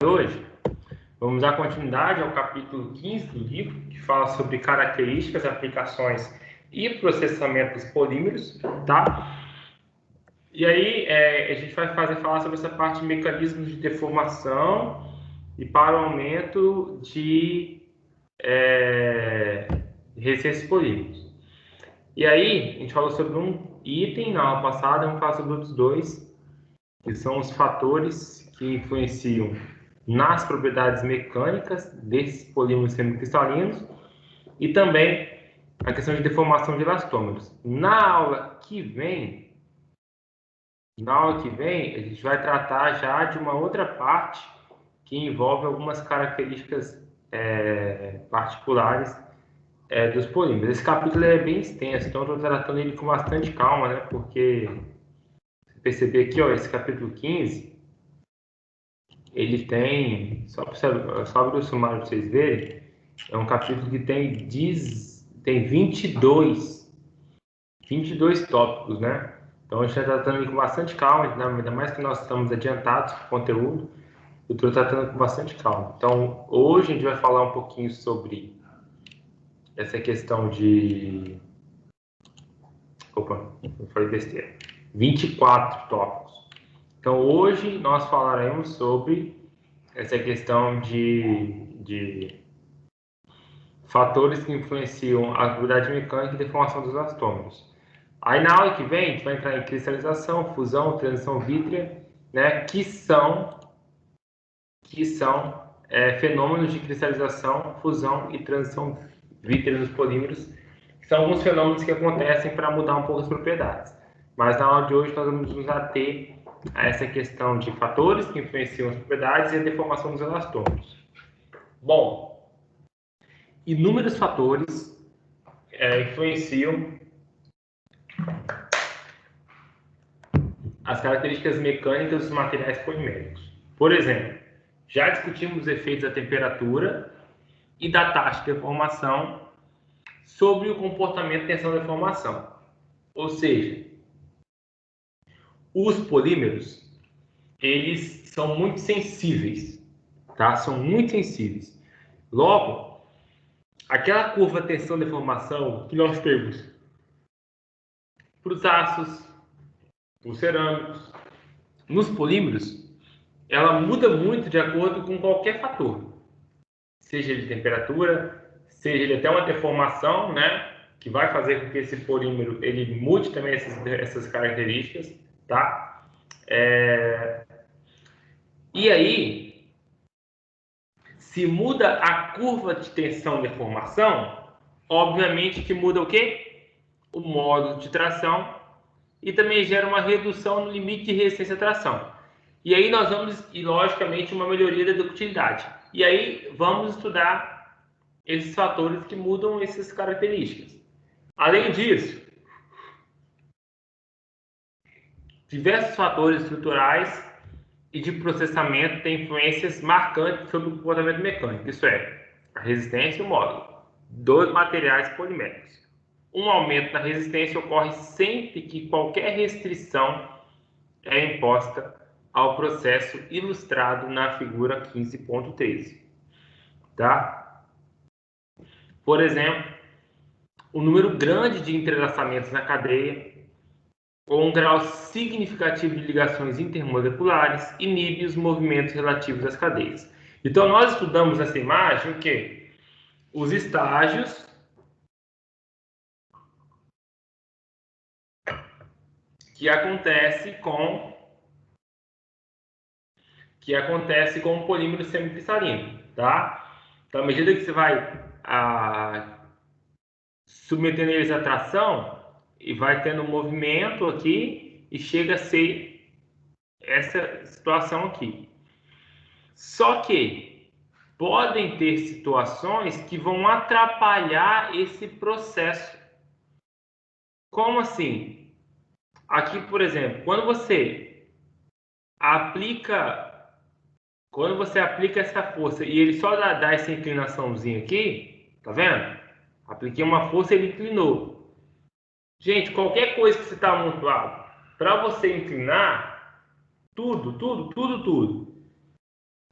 Hoje, vamos dar continuidade ao capítulo 15 do livro, que fala sobre características, aplicações e processamento dos polímeros, tá? E aí, a gente vai falar sobre essa parte de mecanismos de deformação e para o aumento de resistência polímeros. E aí, a gente falou sobre um item na aula passada, vamos falar sobre outros dois, que são os fatores que influenciam nas propriedades mecânicas desses polímeros semicristalinos e também a questão de deformação de elastômeros. Na aula que vem, a gente vai tratar já de uma outra parte que envolve algumas características particulares dos polímeros. Esse capítulo é bem extenso, então eu estou tratando ele com bastante calma, né? Porque você perceber aqui, ó, esse capítulo 15, ele tem, só abrir o sumário para vocês verem, é um capítulo que tem 22 tópicos, né? Então a gente está tratando ele com bastante calma, ainda mais que nós estamos adiantados com o conteúdo, eu estou tratando com bastante calma. Então hoje a gente vai falar um pouquinho sobre essa questão de... Opa, eu falei besteira. 24 tópicos. Então hoje nós falaremos sobre essa questão de fatores que influenciam a atividade mecânica e deformação dos elastômeros. Aí na aula que vem a gente vai entrar em cristalização, fusão, transição vítrea, né, que são fenômenos de cristalização, fusão e transição vítrea nos polímeros, que são alguns fenômenos que acontecem para mudar um pouco as propriedades. Mas na aula de hoje nós vamos nos ater a essa questão de fatores que influenciam as propriedades e a deformação dos elastômeros. Bom, inúmeros fatores influenciam as características mecânicas dos materiais poliméricos. Por exemplo, já discutimos os efeitos da temperatura e da taxa de deformação sobre o comportamento de tensão-deformação. Ou seja, os polímeros, eles são muito sensíveis, tá? São muito sensíveis. Logo, aquela curva tensão-deformação que nós temos para os aços, para os cerâmicos, nos polímeros, ela muda muito de acordo com qualquer fator. Seja ele temperatura, seja ele até uma deformação, né? Que vai fazer com que esse polímero ele mude também essas características, tá? E aí, se muda a curva de tensão-deformação, obviamente que muda o quê? O módulo de tração e também gera uma redução no limite de resistência à tração. E aí nós vamos, e logicamente, uma melhoria da ductilidade. E aí vamos estudar esses fatores que mudam essas características. Além disso, diversos fatores estruturais e de processamento têm influências marcantes sobre o comportamento mecânico, isso é, a resistência e o módulo dos materiais poliméricos. Um aumento na resistência ocorre sempre que qualquer restrição é imposta ao processo ilustrado na figura 15.13. Tá? Por exemplo, um número grande de entrelaçamentos na cadeia ou um grau significativo de ligações intermoleculares inibe os movimentos relativos às cadeias. Então, nós estudamos nessa imagem o quê? Os estágios que acontece com o polímero semicristalino, tá? Então, à medida que você vai submetendo eles à tração, e vai tendo um movimento aqui e chega a ser essa situação aqui. Só que podem ter situações que vão atrapalhar esse processo. Como assim? Aqui, por exemplo, quando você aplica essa força e ele só dá essa inclinaçãozinha aqui, tá vendo? Apliquei uma força e ele inclinou. Gente, qualquer coisa que você está amontoado, para você inclinar, tudo,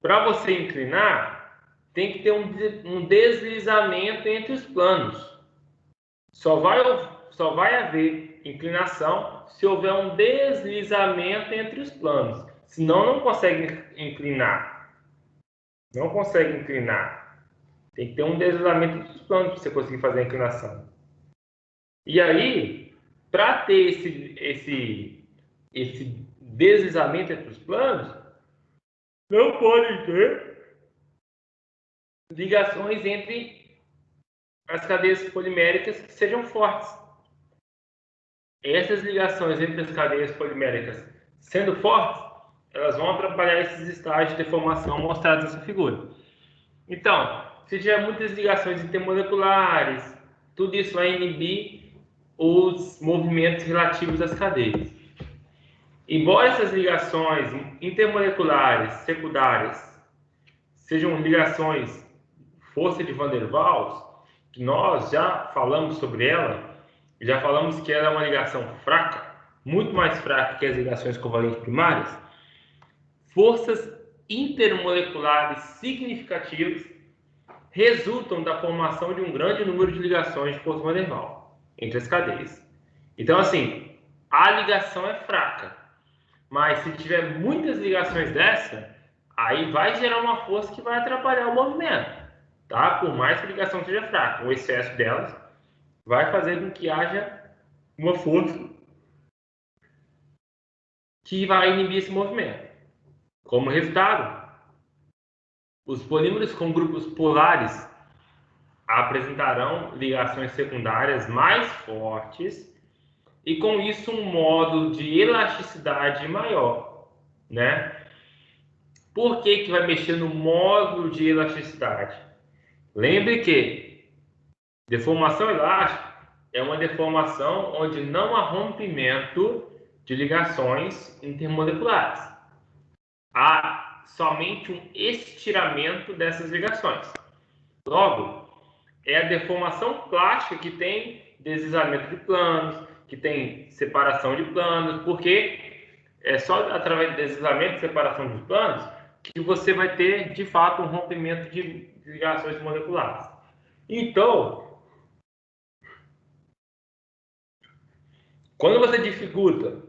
Para você inclinar, tem que ter um deslizamento entre os planos. Só vai haver inclinação se houver um deslizamento entre os planos. Senão, não consegue inclinar. Não consegue inclinar. Tem que ter um deslizamento entre os planos para você conseguir fazer a inclinação. E aí, para ter esse deslizamento entre os planos, não podem ter ligações entre as cadeias poliméricas que sejam fortes. Essas ligações entre as cadeias poliméricas sendo fortes, elas vão atrapalhar esses estágios de deformação mostrados nessa figura. Então, se tiver muitas ligações intermoleculares, tudo isso vai inibir os movimentos relativos às cadeias. Embora essas ligações intermoleculares secundárias sejam ligações força de Van der Waals, que nós já falamos sobre ela, já falamos que ela é uma ligação fraca, muito mais fraca que as ligações covalentes primárias, forças intermoleculares significativas resultam da formação de um grande número de ligações de força Van der Waals entre as cadeias. Então, assim, a ligação é fraca, mas se tiver muitas ligações dessa, aí vai gerar uma força que vai atrapalhar o movimento, tá? Por mais que a ligação seja fraca, o excesso delas vai fazer com que haja uma força que vai inibir esse movimento. Como resultado, os polímeros com grupos polares apresentarão ligações secundárias mais fortes e com isso um módulo de elasticidade maior, né? Por que vai mexer no módulo de elasticidade? Lembre que deformação elástica é uma deformação onde não há rompimento de ligações intermoleculares. Há somente um estiramento dessas ligações. Logo, é a deformação plástica que tem deslizamento de planos, que tem separação de planos, porque é só através do deslizamento e separação de planos que você vai ter, de fato, um rompimento de ligações moleculares. Então, quando você dificulta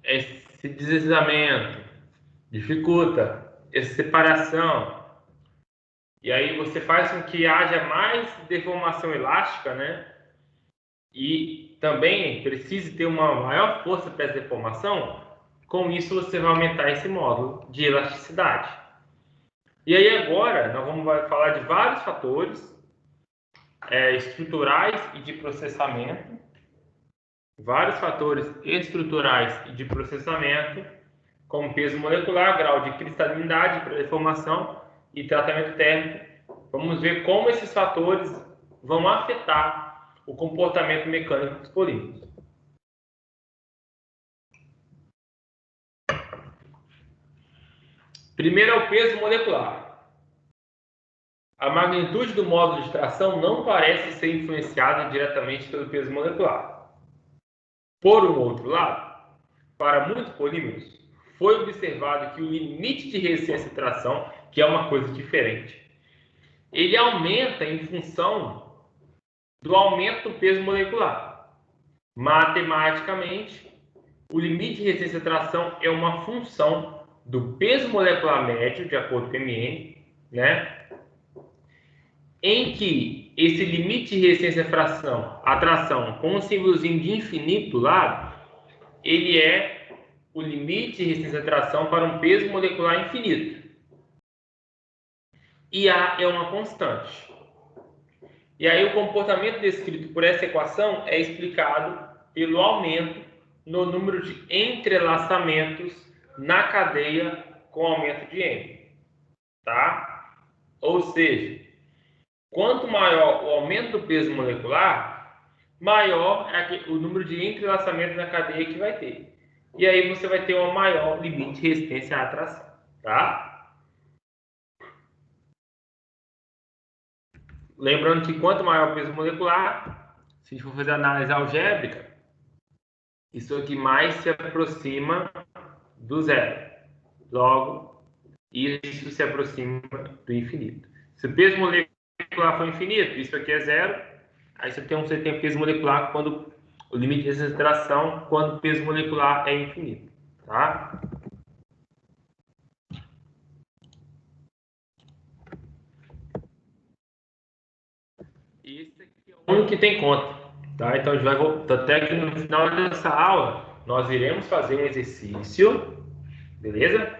esse deslizamento, dificulta essa separação, e aí você faz com que haja mais deformação elástica, né? E também precise ter uma maior força para essa deformação, com isso você vai aumentar esse módulo de elasticidade. E aí agora nós vamos falar de vários fatores estruturais e de processamento, vários fatores estruturais e de processamento, como peso molecular, grau de cristalinidade para deformação e tratamento térmico. Vamos ver como esses fatores vão afetar o comportamento mecânico dos polímeros. Primeiro é o peso molecular. A magnitude do módulo de tração não parece ser influenciada diretamente pelo peso molecular. Por um outro lado, para muitos polímeros, foi observado que o limite de resistência à tração, que é uma coisa diferente, ele aumenta em função do aumento do peso molecular. Matematicamente, o limite de resistência à tração é uma função do peso molecular médio, de acordo com o MN, né? Em que esse limite de resistência à tração com um símbolozinho de infinito do lado, ele é o limite de resistência à tração para um peso molecular infinito. E A é uma constante. E aí o comportamento descrito por essa equação é explicado pelo aumento no número de entrelaçamentos na cadeia com aumento de M. Tá? Ou seja, quanto maior o aumento do peso molecular, maior é o número de entrelaçamentos na cadeia que vai ter. E aí você vai ter um maior limite de resistência à tração. Tá? Lembrando que quanto maior o peso molecular, se a gente for fazer análise algébrica, isso aqui mais se aproxima do zero. Logo, isso se aproxima do infinito. Se o peso molecular for infinito, isso aqui é zero. Aí você tem peso molecular quando o limite de concentração, quando o peso molecular é infinito, tá? Esse aqui é o único que tem conta, tá? Então a gente vai voltar até que no final dessa aula nós iremos fazer um exercício, beleza?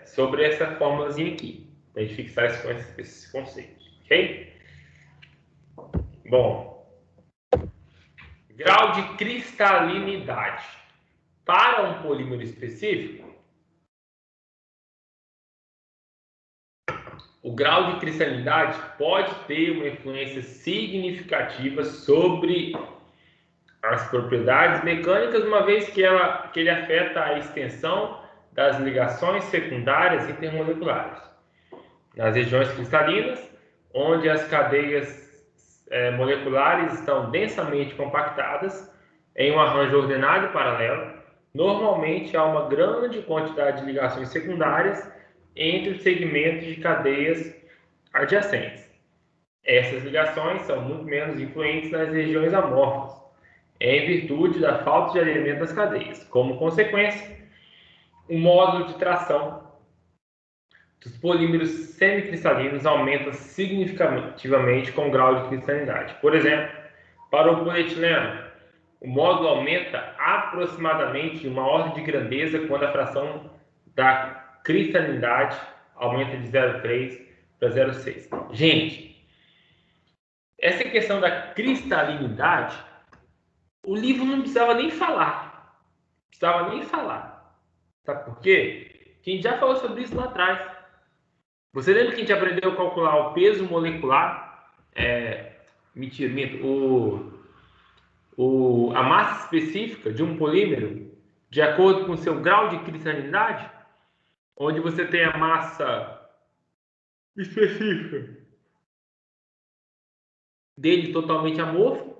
Sobre essa fórmulazinha aqui, para a gente fixar esses conceitos, ok? Bom, grau de cristalinidade para um polímero específico, o grau de cristalinidade pode ter uma influência significativa sobre as propriedades mecânicas, uma vez que ele afeta a extensão das ligações secundárias intermoleculares nas regiões cristalinas, onde as cadeias moleculares estão densamente compactadas em um arranjo ordenado e paralelo. Normalmente há uma grande quantidade de ligações secundárias entre os segmentos de cadeias adjacentes. Essas ligações são muito menos influentes nas regiões amorfas, em virtude da falta de alinhamento das cadeias. Como consequência, o módulo de tração dos polímeros semicristalinos aumenta significativamente com o grau de cristalinidade. Por exemplo, para o polietileno, o módulo aumenta aproximadamente uma ordem de grandeza quando a fração da cristalinidade aumenta de 0,3 para 0,6. Gente, essa questão da cristalinidade, o livro não precisava nem falar. Precisava nem falar. Sabe por quê? A gente já falou sobre isso lá atrás. Você lembra que a gente aprendeu a calcular o peso molecular? A massa específica de um polímero de acordo com o seu grau de cristalinidade, onde você tem a massa específica dele totalmente amorfo,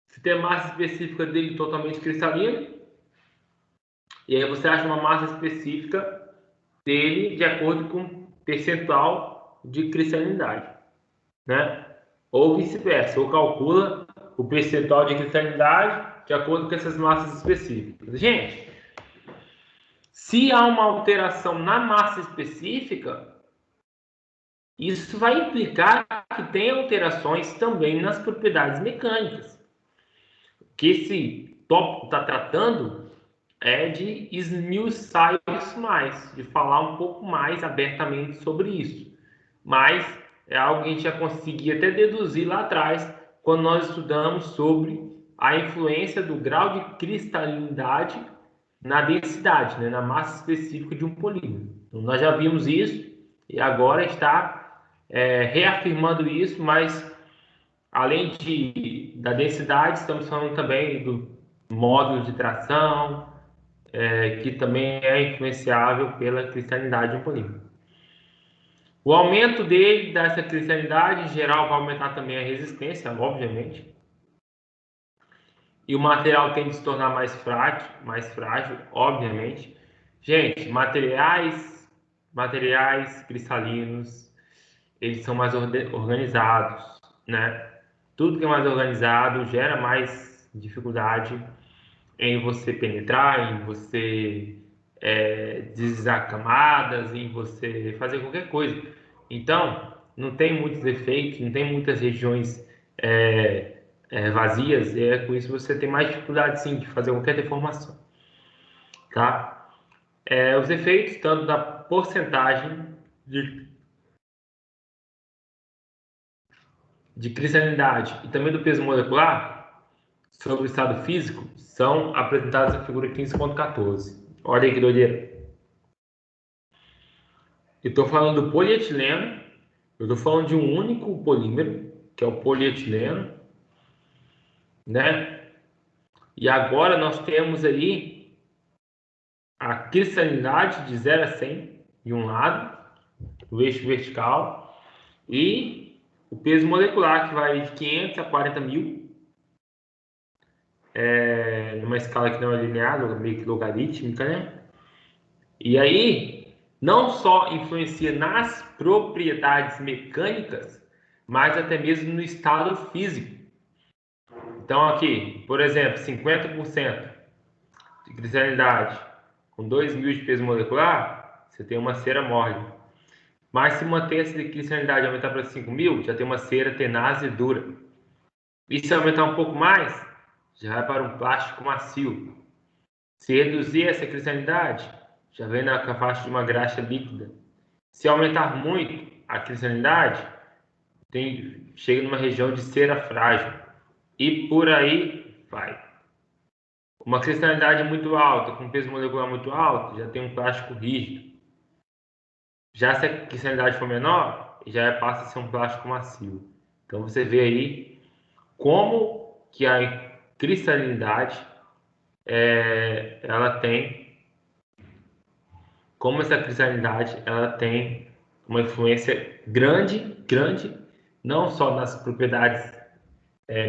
você tem a massa específica dele totalmente cristalina, e aí você acha uma massa específica dele de acordo com o percentual de cristalinidade, né? Ou vice-versa, ou calcula o percentual de cristalinidade de acordo com essas massas específicas. Gente, se há uma alteração na massa específica, isso vai implicar que tem alterações também nas propriedades mecânicas. O que esse tópico está tratando é de esmiuçar isso mais, de falar um pouco mais abertamente sobre isso. Mas é algo que a gente já conseguia até deduzir lá atrás, quando nós estudamos sobre a influência do grau de cristalinidade na densidade, né, na massa específica de um polímero. Então, nós já vimos isso e agora está reafirmando isso, mas além da densidade, estamos falando também do módulo de tração, que também é influenciável pela cristalinidade de um polímero. O aumento dessa cristalinidade, em geral, vai aumentar também a resistência, obviamente. E o material tende a se tornar mais frágil, obviamente. Gente, materiais cristalinos, eles são mais organizados, né? Tudo que é mais organizado gera mais dificuldade em você penetrar, em você deslizar camadas, em você fazer qualquer coisa. Então, não tem muitos efeitos, não tem muitas regiões vazias, e com isso você tem mais dificuldade, sim, de fazer qualquer deformação. Tá? Os efeitos, tanto da porcentagem de cristalinidade e também do peso molecular sobre o estado físico, são apresentados na figura 15.14. Olha aí que doideira. Eu estou falando do polietileno, eu estou falando de um único polímero, que é o polietileno, né? E agora nós temos aí a cristalinidade de 0 a 100 de um lado, do eixo vertical, e o peso molecular, que vai de 500 a 40 mil, numa escala que não é linear, meio que logarítmica, né? E aí, não só influencia nas propriedades mecânicas, mas até mesmo no estado físico. Então, aqui, por exemplo, 50% de cristalizidade com 2.000 de peso molecular, você tem uma cera mole. Mas se manter essa cristalizidade e aumentar para 5.000, já tem uma cera tenaz e dura. E se aumentar um pouco mais, já vai para um plástico macio. Se reduzir essa cristalizidade, já vem na faixa de uma graxa líquida. Se aumentar muito a cristalizidade, chega numa região de cera frágil. E por aí vai. Uma cristalizidade muito alta, com peso molecular muito alto, já tem um plástico rígido. Já se a cristalizidade for menor, já passa a ser um plástico macio. Então você vê aí como que a cristalinidade ela tem, como essa cristalinidade ela tem uma influência grande, não só nas propriedades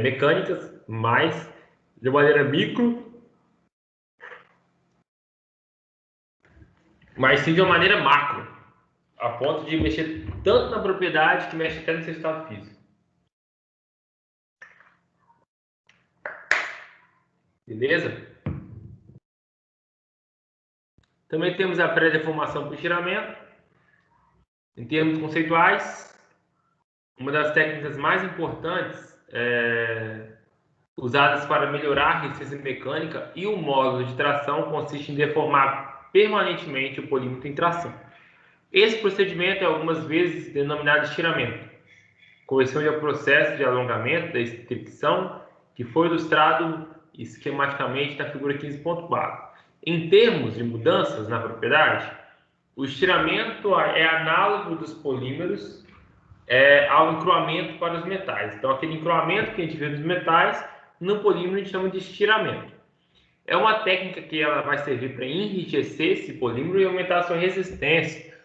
mecânicas, mas de maneira micro, mas sim de uma maneira macro, a ponto de mexer tanto na propriedade que mexe até no seu estado físico. Beleza? Também temos a pré-deformação por estiramento. Em termos conceituais, uma das técnicas mais importantes usadas para melhorar a resistência mecânica e o módulo de tração consiste em deformar permanentemente o polímetro em tração. Esse procedimento é algumas vezes denominado estiramento. Corresponde ao processo de alongamento da estricção que foi ilustrado esquematicamente na figura 15.4. Em termos de mudanças na propriedade, o estiramento é análogo dos polímeros ao encroamento para os metais. Então, aquele encroamento que a gente vê nos metais, no polímero a gente chama de estiramento. É uma técnica que ela vai servir para enrijecer esse polímero e aumentar a sua resistência,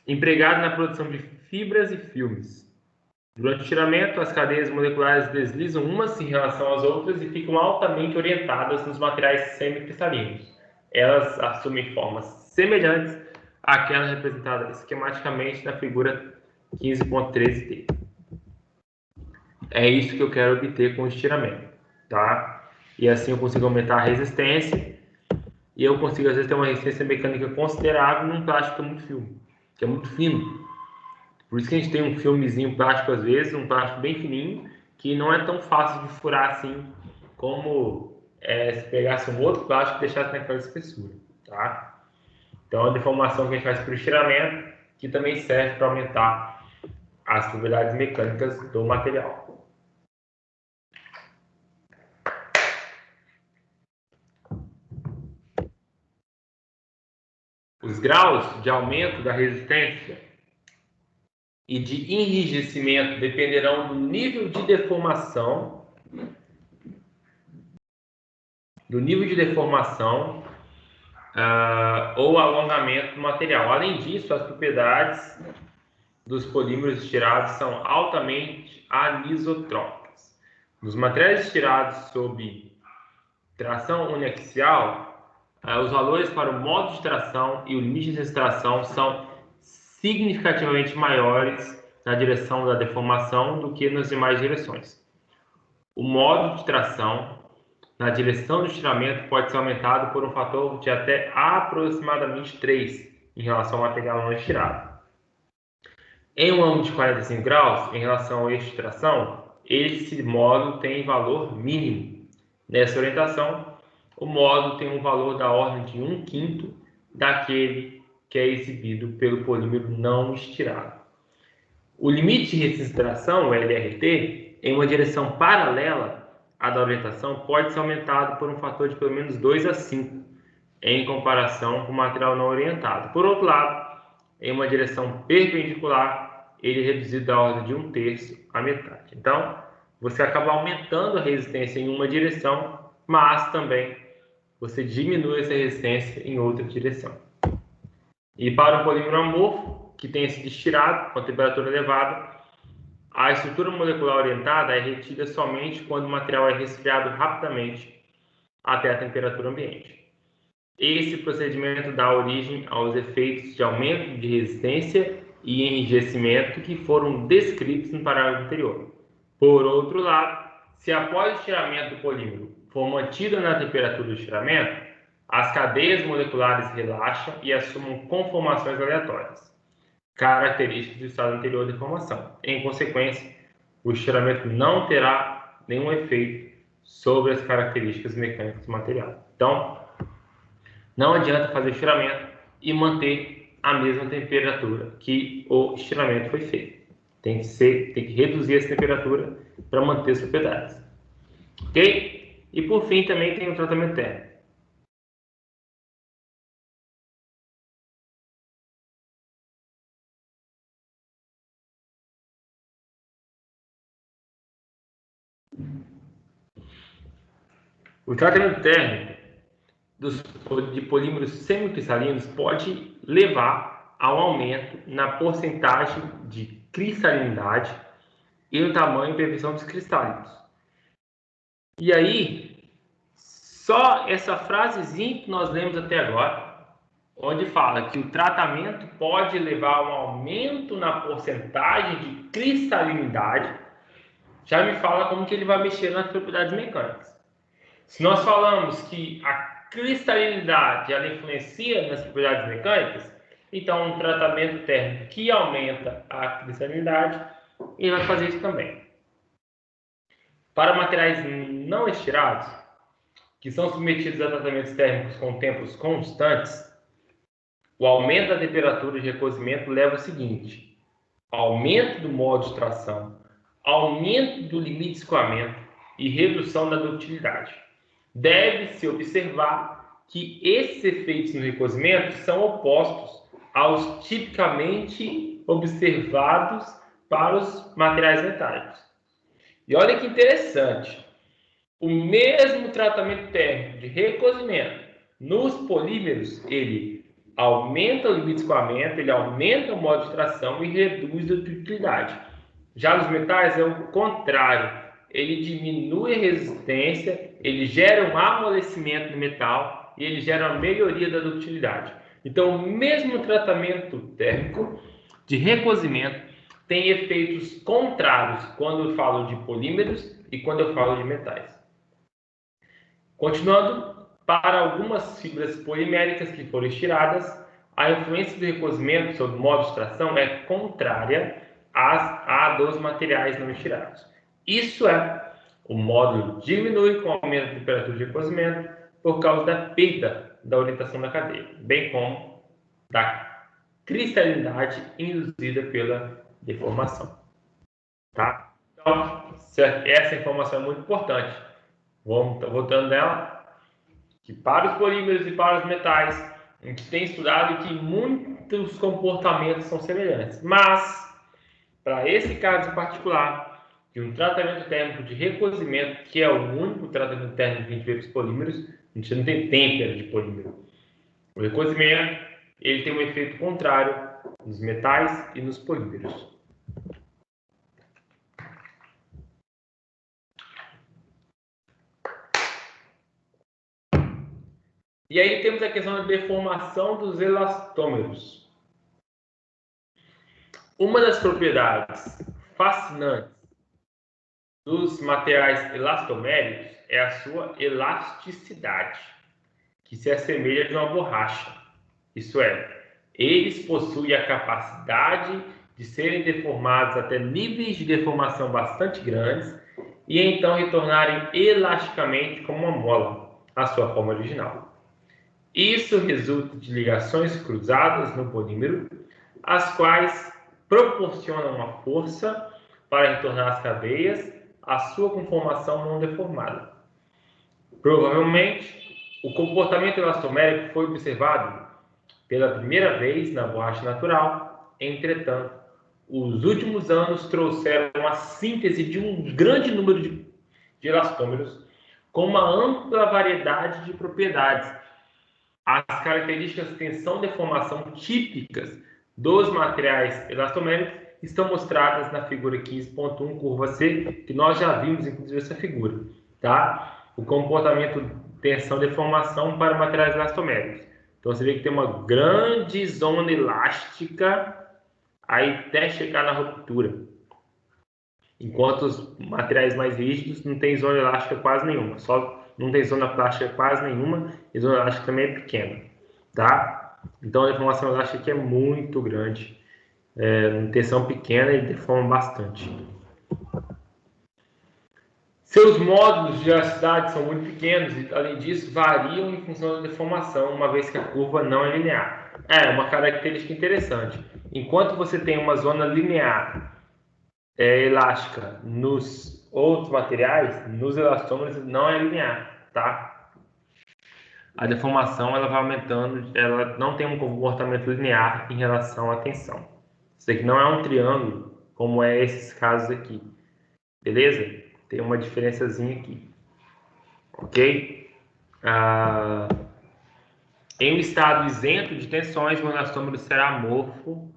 empregado na produção de fibras e filmes. Durante o estiramento, as cadeias moleculares deslizam umas em relação às outras e ficam altamente orientadas nos materiais semicristalinos. Elas assumem formas semelhantes àquela representada esquematicamente na figura 15.13t. É isso que eu quero obter com o estiramento, tá? E assim eu consigo aumentar a resistência e eu consigo às vezes ter uma resistência mecânica considerável num plástico que é muito fino. Por isso que a gente tem um filmezinho plástico às vezes, um plástico bem fininho, que não é tão fácil de furar assim como se pegasse um outro plástico e deixasse naquela espessura, tá? Então a deformação que a gente faz por estiramento, que também serve para aumentar as propriedades mecânicas do material. Os graus de aumento da resistência e de enrijecimento dependerão do nível de deformação, ou alongamento do material. Além disso, as propriedades dos polímeros estirados são altamente anisotrópicas. Nos materiais estirados sob tração uniaxial, os valores para o modo de tração e o limite de extração são significativamente maiores na direção da deformação do que nas demais direções. O modo de tração na direção do estiramento pode ser aumentado por um fator de até aproximadamente 3 em relação ao material não estirado. Em um ângulo de 45 graus, em relação ao eixo de tração, esse módulo tem valor mínimo. Nessa orientação, o módulo tem um valor da ordem de 1/5 daquele que é exibido pelo polímero não estirado. O limite de resistência de tração, o LRT, em uma direção paralela à da orientação, pode ser aumentado por um fator de pelo menos 2 a 5, em comparação com o material não orientado. Por outro lado, em uma direção perpendicular, ele é reduzido da ordem de 1/3 à metade. Então, você acaba aumentando a resistência em uma direção, mas também você diminui essa resistência em outra direção. E para o polímero amorfo, que tem sido estirado com a temperatura elevada, a estrutura molecular orientada é retida somente quando o material é resfriado rapidamente até a temperatura ambiente. Esse procedimento dá origem aos efeitos de aumento de resistência e enrijecimento que foram descritos no parágrafo anterior. Por outro lado, se após o estiramento do polímero for mantido na temperatura do estiramento, as cadeias moleculares relaxam e assumem conformações aleatórias, características do estado anterior de formação. Em consequência, o estiramento não terá nenhum efeito sobre as características mecânicas do material. Então, não adianta fazer o estiramento e manter a mesma temperatura que o estiramento foi feito. Tem que reduzir essa temperatura para manter as propriedades. Ok? E por fim também tem o tratamento térmico. O tratamento térmico de polímeros semicristalinos pode levar ao aumento na porcentagem de cristalinidade e no tamanho e previsão dos cristálicos. E aí, só essa frasezinha que nós lemos até agora, onde fala que o tratamento pode levar a um aumento na porcentagem de cristalinidade, já me fala como que ele vai mexer nas propriedades mecânicas. Se nós falamos que a cristalinidade ela influencia nas propriedades mecânicas, então um tratamento térmico que aumenta a cristalinidade, ele vai fazer isso também. Para materiais não estirados, que são submetidos a tratamentos térmicos com tempos constantes, o aumento da temperatura de recozimento leva ao seguinte: aumento do modo de tração, aumento do limite de escoamento e redução da ductilidade. Deve-se observar que esses efeitos no recozimento são opostos aos tipicamente observados para os materiais metálicos. E olha que interessante, o mesmo tratamento térmico de recozimento nos polímeros, ele aumenta o limite de escoamento, ele aumenta o modo de tração e reduz a ductilidade. Já nos metais é o contrário, ele diminui a resistência, ele gera um amolecimento do metal e ele gera uma melhoria da ductilidade. Então, o mesmo tratamento térmico de recozimento tem efeitos contrários quando eu falo de polímeros e quando eu falo de metais. Continuando, para algumas fibras poliméricas que foram estiradas, a influência do recozimento sobre o modo de tração é contrária à dos materiais não estirados. Isso é, o módulo diminui com o aumento da temperatura de recozimento por causa da perda da orientação da cadeia, bem como da cristalinidade induzida pela deformação. Tá? Então, essa informação é muito importante. Voltando nela, que para os polímeros e para os metais, a gente tem estudado que muitos comportamentos são semelhantes, mas para esse caso em particular, de um tratamento térmico de recozimento, que é o único tratamento térmico que a gente vê para os polímeros, a gente não tem têmpera de polímero. O recozimento, ele tem um efeito contrário nos metais e nos polímeros. E aí temos a questão da deformação dos elastômeros. Uma das propriedades fascinantes dos materiais elastoméricos é a sua elasticidade, que se assemelha de uma borracha. Isso é, eles possuem a capacidade de serem deformados até níveis de deformação bastante grandes e então retornarem elasticamente como uma mola à sua forma original. Isso resulta de ligações cruzadas no polímero, as quais proporcionam uma força para retornar as cadeias à sua conformação não deformada. Provavelmente, o comportamento elastomérico foi observado pela primeira vez na borracha natural. Entretanto, os últimos anos trouxeram a síntese de um grande número de elastômeros com uma ampla variedade de propriedades. As características de tensão e deformação típicas dos materiais elastoméricos estão mostradas na figura 15.1, curva C, que nós já vimos, inclusive, essa figura. Tá? O comportamento tensão e deformação para materiais elastoméricos. Então, você vê que tem uma grande zona elástica aí até chegar na ruptura. Enquanto os materiais mais rígidos não tem zona elástica quase nenhuma. Só não tem zona plástica quase nenhuma e zona elástica também é pequena. Tá? Então, a deformação elástica aqui é muito grande. Tensão pequena e deforma bastante. Seus módulos de elasticidade são muito pequenos e, além disso, variam em função da deformação, uma vez que a curva não é linear. É uma característica interessante. Enquanto você tem uma zona linear elástica nos outros materiais, nos elastômeros não é linear, tá? A deformação ela vai aumentando, ela não tem um comportamento linear em relação à tensão. Isso aqui não é um triângulo, como é esses casos aqui, beleza? Tem uma diferençazinha aqui, ok? Em um estado isento de tensões, o elastômero será amorfo.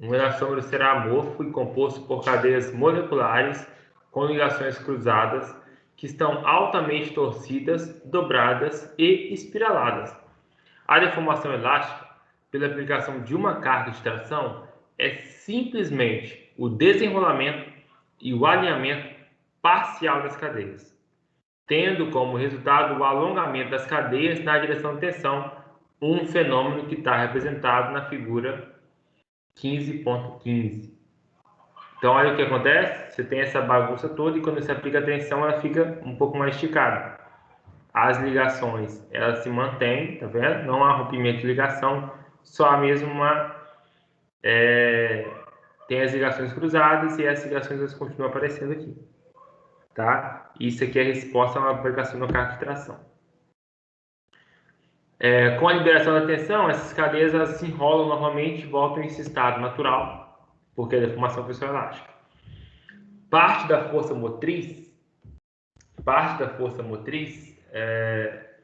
Um elastômero será amorfo e composto por cadeias moleculares com ligações cruzadas que estão altamente torcidas, dobradas e espiraladas. A deformação elástica, pela aplicação de uma carga de tração, é simplesmente o desenrolamento e o alinhamento parcial das cadeias, tendo como resultado o alongamento das cadeias na direção de tensão, um fenômeno que está representado na figura 15.15. Então, olha o que acontece, você tem essa bagunça toda e quando você aplica a tensão, ela fica um pouco mais esticada. As ligações, elas se mantêm, tá vendo? Não há rompimento de ligação, só mesmo tem as ligações cruzadas e as ligações elas continuam aparecendo aqui. Tá? Isso aqui é a resposta a uma aplicação no carro de tração. Com a liberação da tensão, essas cadeias elas se enrolam novamente e voltam em esse estado natural, porque a deformação foi só elástica. Parte da força motriz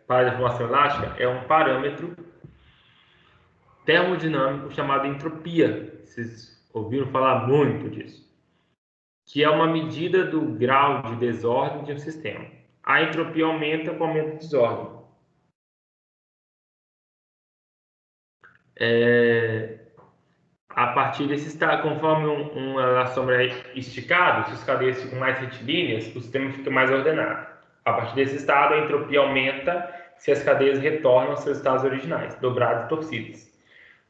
para a deformação elástica é um parâmetro termodinâmico chamado entropia. Vocês ouviram falar muito disso. Que é uma medida do grau de desordem de um sistema. A entropia aumenta com o aumento de desordem. A partir desse estado, conforme um elastômero é esticado, se as cadeias ficam mais retilíneas, o sistema fica mais ordenado. A partir desse estado, a entropia aumenta se as cadeias retornam aos seus estados originais, dobradas e torcidas.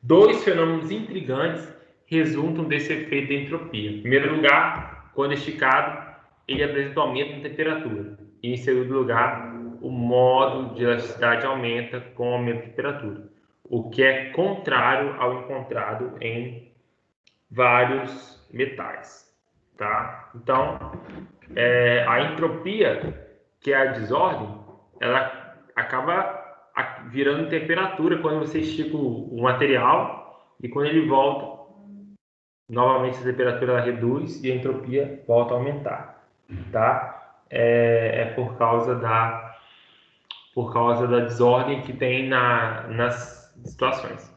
Dois fenômenos intrigantes resultam desse efeito de entropia. Em primeiro lugar, quando esticado, ele apresenta um aumento na temperatura. E, em segundo lugar, o módulo de elasticidade aumenta com o aumento de temperatura, o que é contrário ao encontrado em vários metais. Tá? Então, a entropia, que é a desordem, ela acaba virando temperatura quando você estica o material e quando ele volta, novamente a temperatura reduz e a entropia volta a aumentar. Tá? Por causa da desordem que tem nas situações.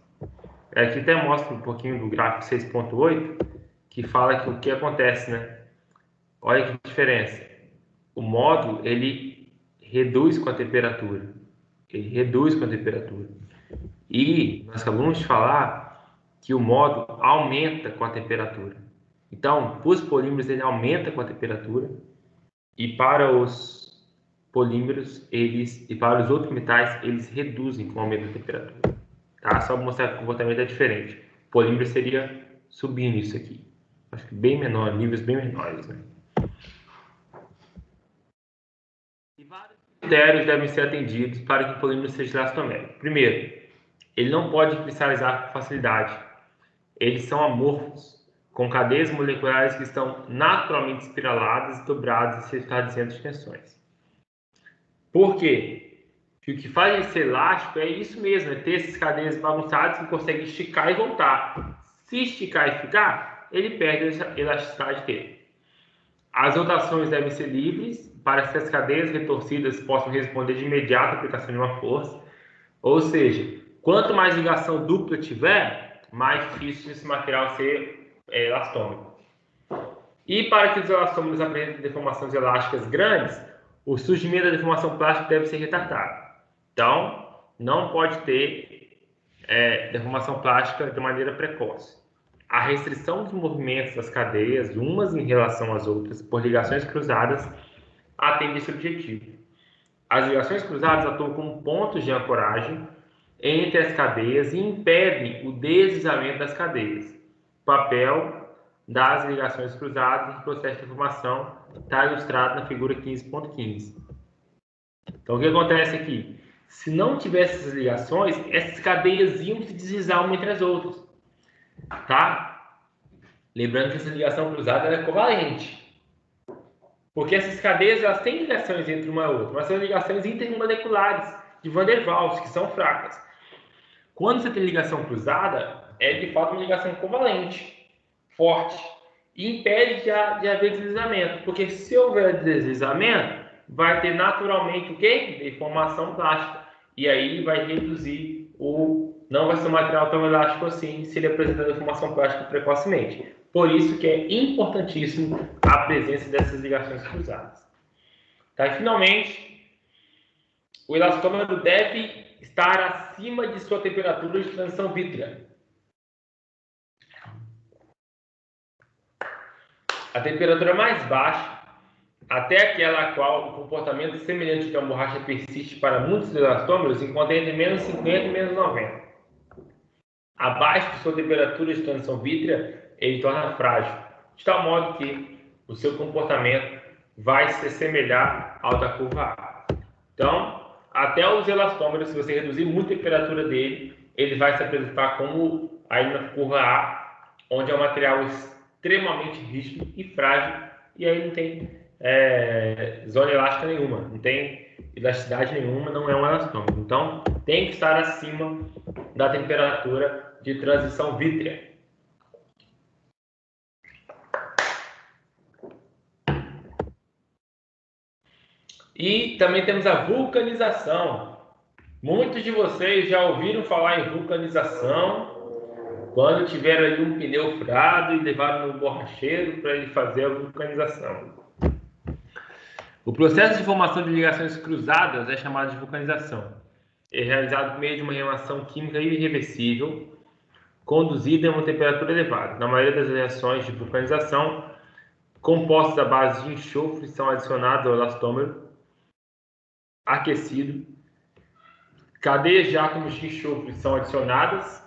Aqui até mostra um pouquinho do gráfico 6.8, que fala que o que acontece, né? Olha que diferença. O módulo, ele reduz com a temperatura. E nós acabamos de falar que o módulo aumenta com a temperatura. Então, para os polímeros, ele aumenta com a temperatura. E para os polímeros, e para os outros metais, eles reduzem com o aumento da temperatura. Tá? Só para mostrar que o comportamento é diferente. O polímero seria subindo isso aqui. Acho que bem menor, níveis bem menores. Né? E vários critérios devem ser atendidos para que o polímero seja elastomérico. Primeiro, ele não pode cristalizar com facilidade. Eles são amorfos, com cadeias moleculares que estão naturalmente espiraladas, dobradas e cercadas de tensões. Por quê? Que o que faz ele ser elástico é isso mesmo, é ter essas cadeias bagunçadas que conseguem esticar e voltar. Se esticar e ficar, ele perde a elasticidade dele. As rotações devem ser livres para que as cadeias retorcidas possam responder de imediato à aplicação de uma força. Ou seja, quanto mais ligação dupla tiver, mais difícil esse material ser elastômico. E para que os elastômeros apresentem deformações elásticas grandes, o surgimento da deformação plástica deve ser retardado. Então, não pode ter deformação plástica de maneira precoce. A restrição dos movimentos das cadeias, umas em relação às outras, por ligações cruzadas, atende esse objetivo. As ligações cruzadas atuam como pontos de ancoragem entre as cadeias e impedem o deslizamento das cadeias. Papel das ligações cruzadas no processo de deformação está ilustrado na figura 15.15. Então, o que acontece aqui? Se não tivesse essas ligações, essas cadeias iam se deslizar uma entre as outras. Tá? Lembrando que essa ligação cruzada é covalente. Porque essas cadeias elas têm ligações entre uma e outra, mas são ligações intermoleculares de Van der Waals, que são fracas. Quando você tem ligação cruzada, é de fato uma ligação covalente, forte, e impede de haver deslizamento. Porque se houver deslizamento, vai ter naturalmente o quê? Deformação plástica. E aí vai reduzir não vai ser um material tão elástico assim se ele apresentar deformação plástica precocemente. Por isso que é importantíssimo a presença dessas ligações cruzadas. Tá? E finalmente, o elastômero deve estar acima de sua temperatura de transição vítrea. A temperatura mais baixa, até aquela a qual o comportamento semelhante que a borracha persiste para muitos elastômeros, encontra entre menos 50 e menos 90. Abaixo de sua temperatura de transição vítrea, ele torna frágil, de tal modo que o seu comportamento vai se assemelhar ao da curva A. Então, até os elastômeros, se você reduzir muito a temperatura dele, ele vai se apresentar como aí na curva A, onde é um material extremamente rígido e frágil, e aí não tem zona elástica nenhuma, não tem elasticidade nenhuma, não é um elastômero. Então, tem que estar acima da temperatura de transição vítrea. E também temos a vulcanização. Muitos de vocês já ouviram falar em vulcanização quando tiveram ali um pneu furado e levaram no borracheiro para ele fazer a vulcanização. O processo de formação de ligações cruzadas é chamado de vulcanização. É realizado por meio de uma reação química irreversível, conduzida a uma temperatura elevada. Na maioria das reações de vulcanização, compostos à base de enxofre são adicionados ao elastômero aquecido. Cadeias de átomos de enxofre são adicionadas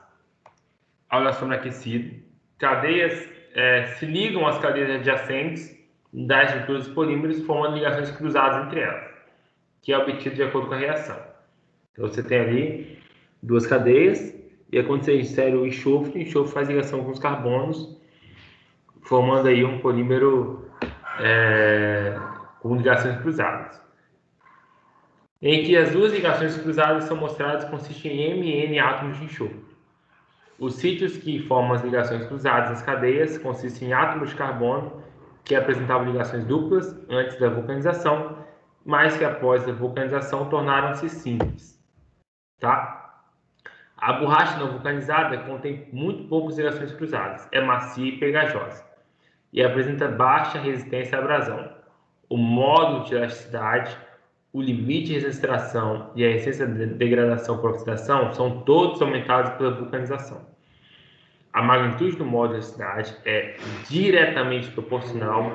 ao elastômero aquecido. Cadeias se ligam às cadeias adjacentes das estruturas dos polímeros, formando ligações cruzadas entre elas, que é obtido de acordo com a reação. Então você tem ali duas cadeias, e aí quando você insere o enxofre faz ligação com os carbonos, formando aí um polímero com ligações cruzadas. Em que as duas ligações cruzadas são mostradas consistem em M e N átomos de enxofre. Os sítios que formam as ligações cruzadas nas cadeias consistem em átomos de carbono que apresentavam ligações duplas antes da vulcanização, mas que após a vulcanização tornaram-se simples. Tá? A borracha não vulcanizada contém muito poucas ligações cruzadas, é macia e pegajosa, e apresenta baixa resistência à abrasão. O módulo de elasticidade, o limite de resistência à tração e a resistência de degradação por oxidação são todos aumentados pela vulcanização. A magnitude do módulo de elasticidade é diretamente proporcional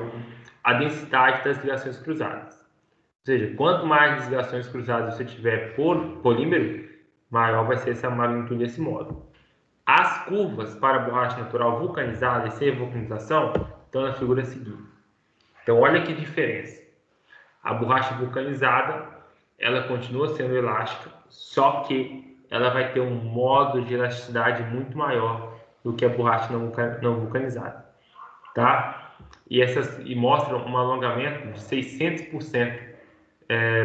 à densidade das ligações cruzadas. Ou seja, quanto mais ligações cruzadas você tiver por polímero, maior vai ser essa magnitude desse módulo. As curvas para a borracha natural vulcanizada e sem vulcanização estão na figura seguinte. Então, olha que diferença. A borracha vulcanizada, ela continua sendo elástica, só que ela vai ter um módulo de elasticidade muito maior do que a borracha não vulcanizada, tá? E mostram um alongamento de 600%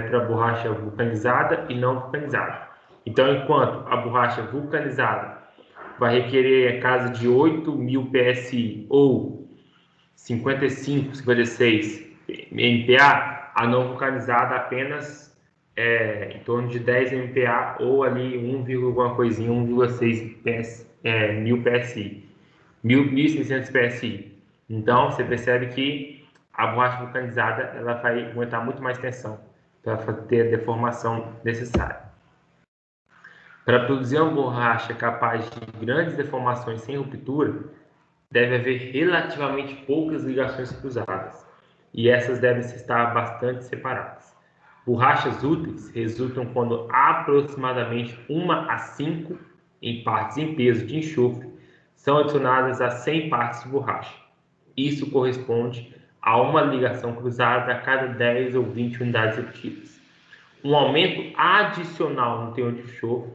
para a borracha vulcanizada e não vulcanizada. Então, enquanto a borracha vulcanizada vai requerer a casa de 8.000 PSI ou 55, 56 MPa, a não vulcanizada apenas em torno de 10 MPa ou ali 1,6 mil PSI, 1.600 PSI. Então, você percebe que a borracha vulcanizada ela vai aguentar muito mais tensão para ter a deformação necessária. Para produzir uma borracha capaz de grandes deformações sem ruptura, deve haver relativamente poucas ligações cruzadas, e essas devem estar bastante separadas. Borrachas úteis resultam quando aproximadamente 1 a 5 em partes em peso de enxofre são adicionadas a 100 partes de borracha. Isso corresponde a uma ligação cruzada a cada 10 ou 20 unidades obtidas. Um aumento adicional no teor de enxofre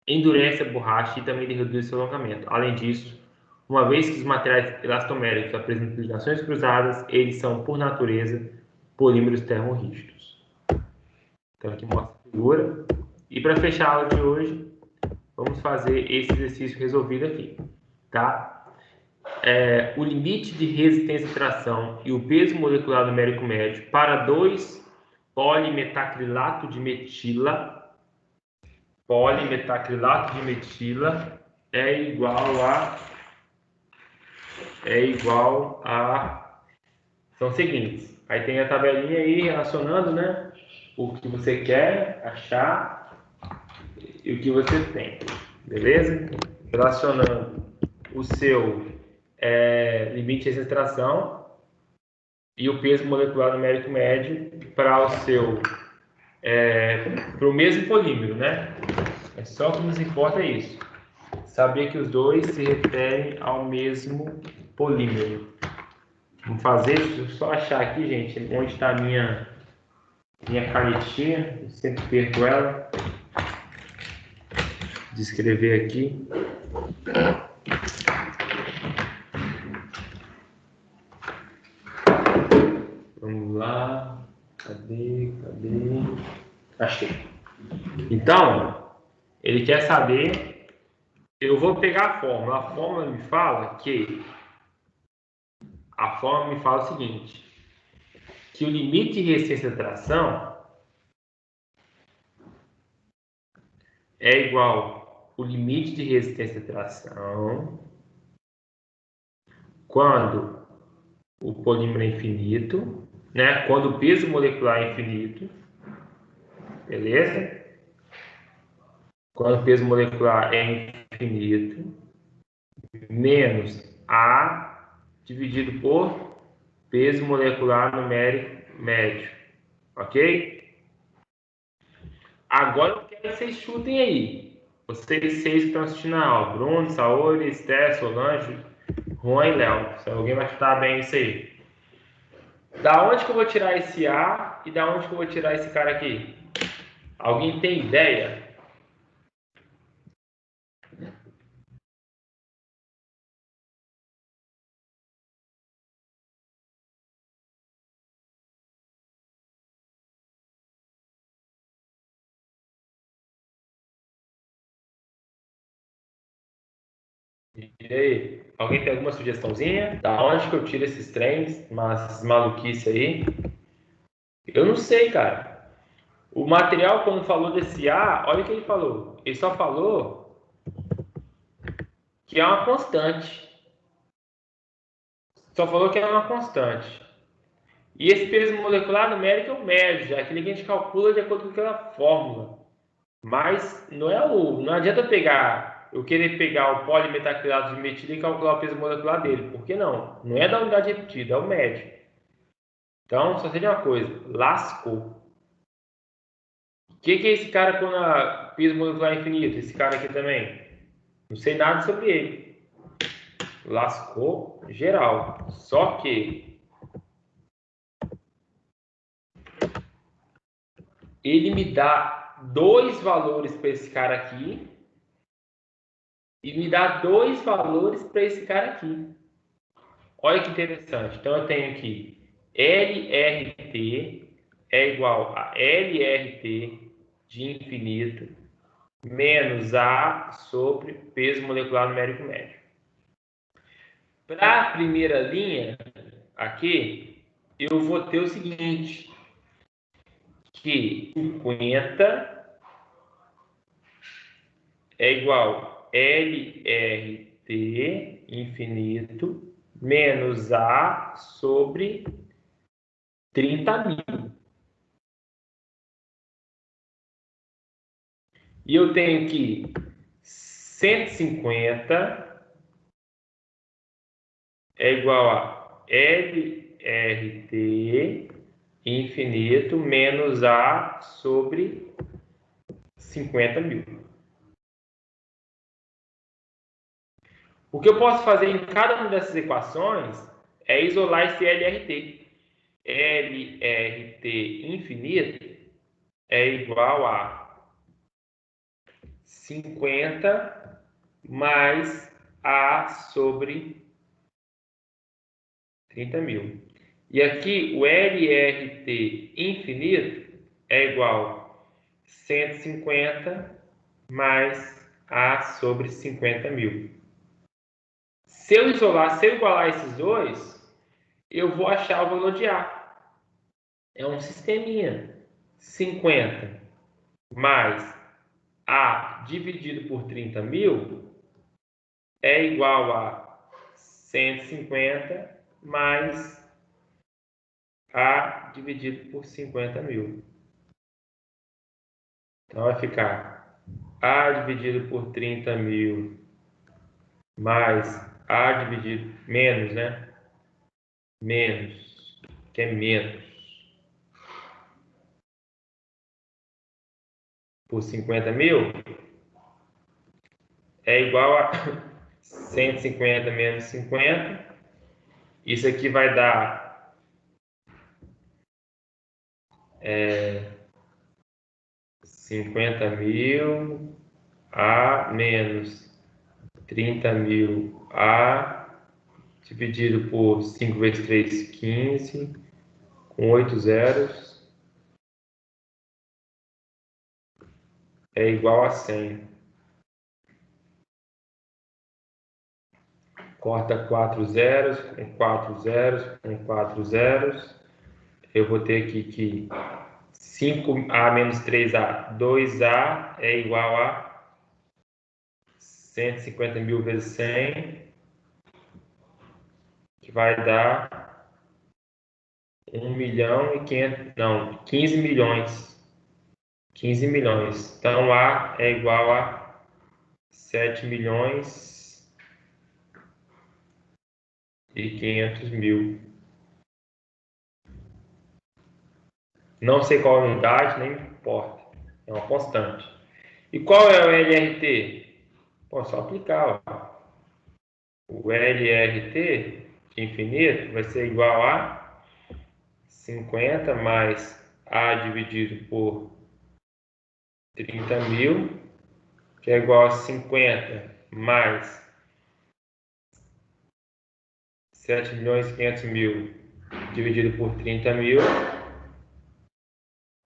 endurece a borracha e também reduz seu alongamento. Além disso, uma vez que os materiais elastoméricos apresentam ligações cruzadas, eles são, por natureza, polímeros termorrígidos. Então, aqui mostra a figura. E para fechar a aula de hoje, vamos fazer esse exercício resolvido aqui. Tá? O limite de resistência à tração e o peso molecular numérico médio para 2 polimetacrilato de metila é igual a são os seguintes. Aí tem a tabelinha aí relacionando, né, o que você quer achar e o que você tem, beleza? Relacionando o seu limite de extração e o peso molecular numérico médio para o seu para o mesmo polímero, né? É só o que nos importa é isso. Saber que os dois se referem ao mesmo polímero. Vamos fazer, deixa eu só achar aqui, gente, onde está a minha canetinha. Eu sempre perco ela. De escrever aqui. Vamos lá. Cadê? Achei. Então, ele quer saber. Eu vou pegar a fórmula. A fórmula me fala o seguinte: que o limite de resistência à tração é igual ao limite de resistência à tração quando o polímero é infinito, né? Quando o peso molecular é infinito, beleza? Quando o peso molecular é infinito, menos A dividido por peso molecular numérico médio, ok? Agora eu quero que vocês chutem aí. Vocês 6 que estão assistindo a aula. Bruno, Saori, Esther, Solange, Juan e Léo. Se alguém vai chutar bem isso aí. Da onde que eu vou tirar esse A e da onde que eu vou tirar esse cara aqui? Alguém tem ideia? E aí? Alguém tem alguma sugestãozinha? Da onde que eu tiro esses trens? Essas maluquices aí? Eu não sei, cara. O material, quando falou desse A, olha o que ele falou. Ele só falou que é uma constante. Só falou que é uma constante. E esse peso molecular numérico é o médio, é aquele que a gente calcula de acordo com aquela fórmula. Mas não adianta eu querer pegar o polimetacrilato de metila e calcular o peso molecular dele. Por que não? Não é da unidade repetida, é o médio. Então, só sei de uma coisa, lascou. O que é esse cara com o peso molecular infinito? Esse cara aqui também? Não sei nada sobre ele. Lascou geral. Só que ele me dá 2 valores para esse cara aqui e me dá 2 valores para esse cara aqui. Olha que interessante. Então eu tenho aqui LRT é igual a LRT de infinito menos A sobre peso molecular numérico médio. Para a primeira linha aqui, eu vou ter o seguinte, que 50 é igual a LRT infinito menos A sobre 30.000. E eu tenho que 150 é igual a LRT infinito menos A sobre 50 mil. O que eu posso fazer em cada uma dessas equações é isolar esse LRT. LRT infinito é igual a 50 mais A sobre 30 mil. E aqui o LRT infinito é igual a 150 mais A sobre 50 mil. Se eu igualar esses dois, eu vou achar o valor de A. É um sisteminha. 50 mais A dividido por 30 mil é igual a 150 mais A dividido por 50 mil. Então vai ficar A dividido por 30 mil mais A dividido menos, né? Menos, que é menos, por 50 mil é igual a 150 menos 50. Isso aqui vai dar 50 mil A menos 30 mil A dividido por 5 vezes 3, 15, com 8 zeros, é igual a 100. Corta 4 zeros, com 4 zeros, com 4 zeros. Eu vou ter aqui que 5A menos 3A, 2A é igual a 150 mil vezes 100, que vai dar 1 milhão e 500, não, 15 milhões. 15 milhões. Então, A é igual a 7 milhões e 500 mil. Não sei qual a unidade, nem importa. É uma constante. E qual é o LRT? Pô, só aplicar. Ó. O LRT infinito vai ser igual a 50 mais A dividido por 30 mil, que é igual a 50 mais 7 milhões e 500 mil dividido por 30 mil.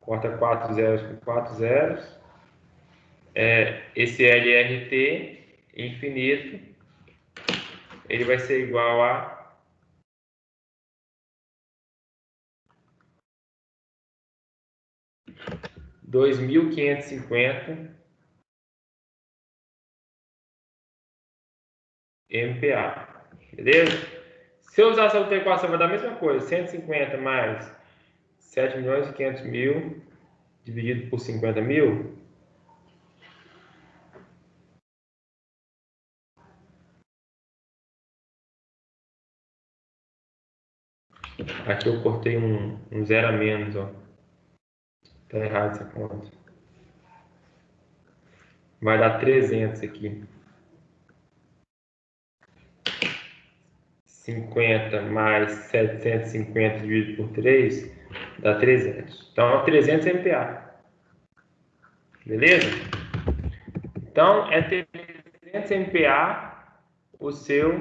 Corta 4 zeros com 4 zeros. Esse LRT infinito, ele vai ser igual a 2.550 MPa. Beleza? Se eu usar essa outra equação, vai dar a mesma coisa. 150 mais 7 milhões e 500 mil dividido por 50 mil. Aqui eu cortei um zero a menos, ó. Tá errado essa conta. Vai dar 300 aqui. 50 mais 750 dividido por 3 dá 300. Então, 300 MPa. Beleza? Então, é 300 MPa o seu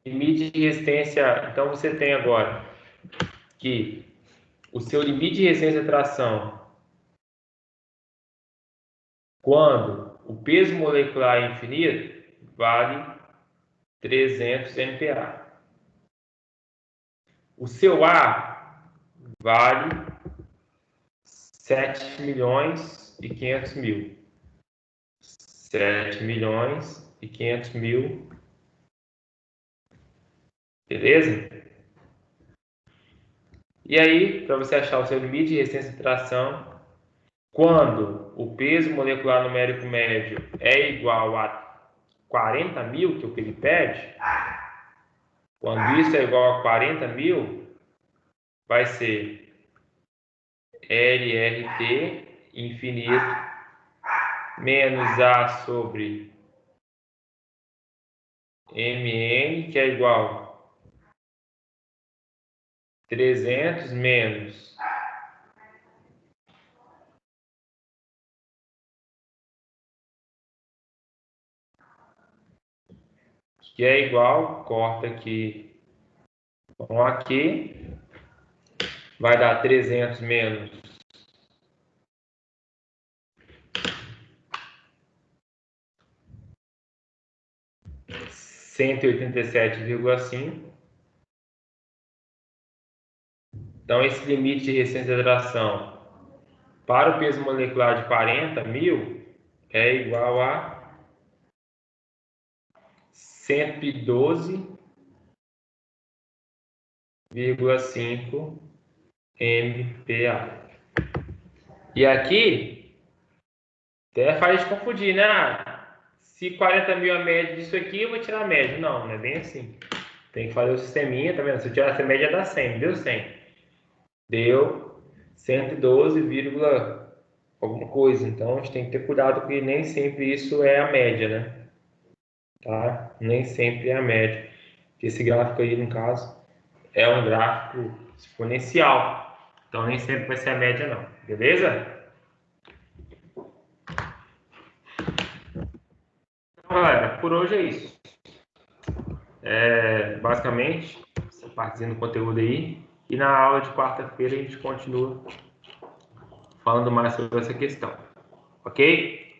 limite de resistência. Então, você tem agora que o seu limite de resistência à tração, quando o peso molecular é infinito, vale 300 MPa. O seu A vale 7 milhões e 500 mil. 7 milhões e 500 mil. Beleza? E aí, para você achar o seu limite de resistência de tração, quando o peso molecular numérico médio é igual a 40.000, que é o que ele pede, quando isso é igual a 40.000, vai ser LRT infinito menos A sobre MN, que é igual a 300 menos que é igual, corta aqui com aqui, vai dar 300 menos 187,5. Então, esse limite de resistência de hidratação para o peso molecular de 40.000 é igual a 112,5 MPa. E aqui, até faz confundir, né? Se 40.000 é a média disso aqui, eu vou tirar a média. Não, não é bem assim. Tem que fazer o sisteminha, tá vendo? Se eu tirar essa média, dá 100. Deu 100. Deu 112, alguma coisa. Então, a gente tem que ter cuidado, porque nem sempre isso é a média, né? Tá? Nem sempre é a média. Esse gráfico aí, no caso, é um gráfico exponencial. Então, nem sempre vai ser a média, não. Beleza? Então, galera, por hoje é isso. Basicamente, essa partezinha do conteúdo aí. E na aula de quarta-feira a gente continua falando mais sobre essa questão. Ok?